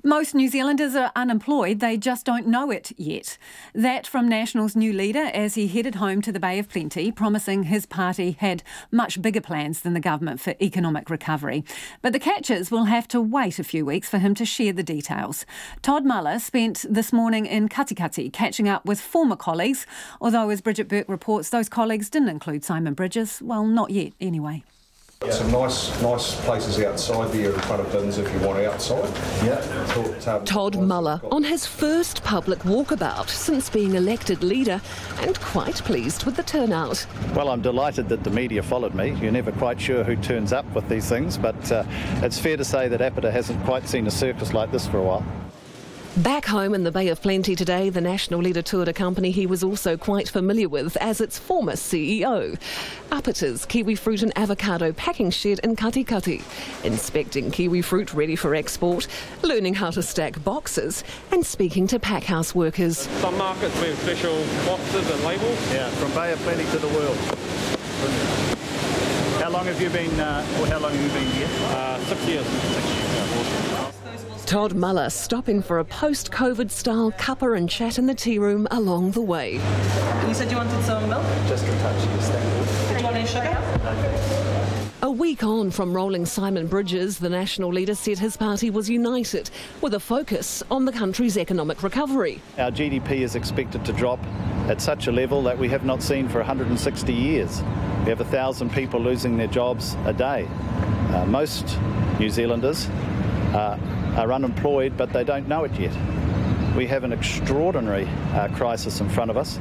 Most New Zealanders are unemployed, they just don't know it yet. That from National's new leader as he headed home to the Bay of Plenty, promising his party had much bigger plans than the government for economic recovery. But the catchers will have to wait a few weeks for him to share the details. Todd Muller spent this morning in Katikati catching up with former colleagues, although as Bridget Burke reports, those colleagues didn't include Simon Bridges. Well, not yet anyway. Some nice places outside there in front of bins if you want outside. Yeah. Todd Muller on his first public walkabout since being elected leader, and quite pleased with the turnout. Well, I'm delighted that the media followed me. You're never quite sure who turns up with these things, but it's fair to say that Apata hasn't quite seen a circus like this for a while. Back home in the Bay of Plenty today, the National leader toured a company he was also quite familiar with as its former CEO. Apata's kiwi fruit and avocado packing shed in Katikati, inspecting kiwi fruit ready for export, learning how to stack boxes and speaking to packhouse workers. Some markets we have special boxes and labels. Yeah, from Bay of Plenty to the world. How long have you been here? 6 years. 6 years. Todd Muller stopping for a post-COVID style cuppa and chat in the tea room along the way. You said you wanted some milk? Just a touch, yes, thank you. Did you want any sugar? A week on from rolling Simon Bridges, the National leader said his party was united with a focus on the country's economic recovery. Our GDP is expected to drop at such a level that we have not seen for 160 years. We have 1,000 people losing their jobs a day. Most New Zealanders are unemployed, but they don't know it yet. We have an extraordinary crisis in front of us,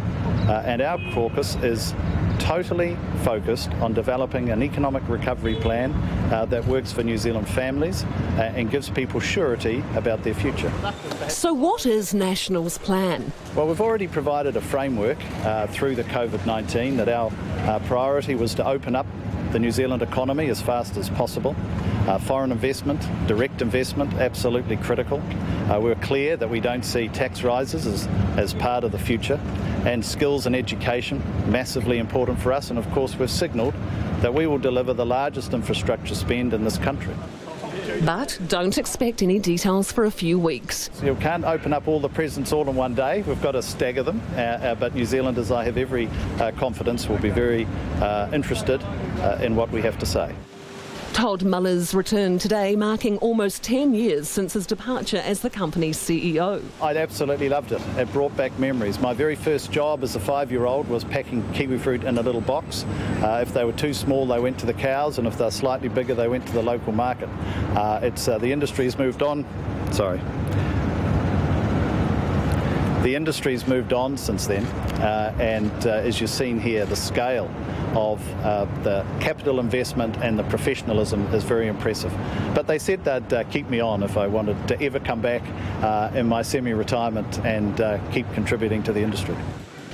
and our caucus is totally focused on developing an economic recovery plan that works for New Zealand families and gives people surety about their future. So what is National's plan? Well, we've already provided a framework through the COVID-19 that our priority was to open up the New Zealand economy as fast as possible. Foreign investment, direct investment, absolutely critical. We're clear that we don't see tax rises as part of the future, and skills and education, massively important for us. And of course, we've signalled that we will deliver the largest infrastructure spend in this country. But don't expect any details for a few weeks. So you can't open up all the presents all in one day. We've got to stagger them. But New Zealanders, I have every confidence, will be very interested in what we have to say. Todd Muller's return today, marking almost 10 years since his departure as the company's CEO. I absolutely loved it. It brought back memories. My very first job as a 5-year-old was packing kiwi fruit in a little box. If they were too small, they went to the cows, and if they're slightly bigger, they went to the local market. The industry's moved on. Sorry. The industry's moved on since then, and as you've seen here, the scale of the capital investment and the professionalism is very impressive. But they said they'd keep me on if I wanted to ever come back in my semi-retirement and keep contributing to the industry.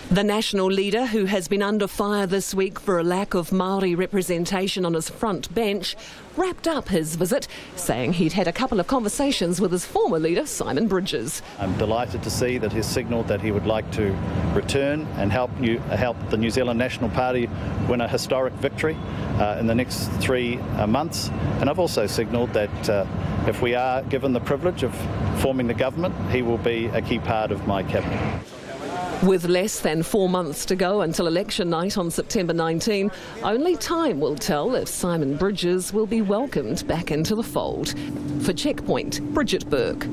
The National leader, who has been under fire this week for a lack of Māori representation on his front bench, wrapped up his visit, saying he'd had a couple of conversations with his former leader, Simon Bridges. I'm delighted to see that he's signalled that he would like to return and help the New Zealand National Party win a historic victory in the next 3 months. And I've also signalled that if we are given the privilege of forming the government, he will be a key part of my cabinet. With less than 4 months to go until election night on September 19, only time will tell if Simon Bridges will be welcomed back into the fold. For Checkpoint, Bridget Burke.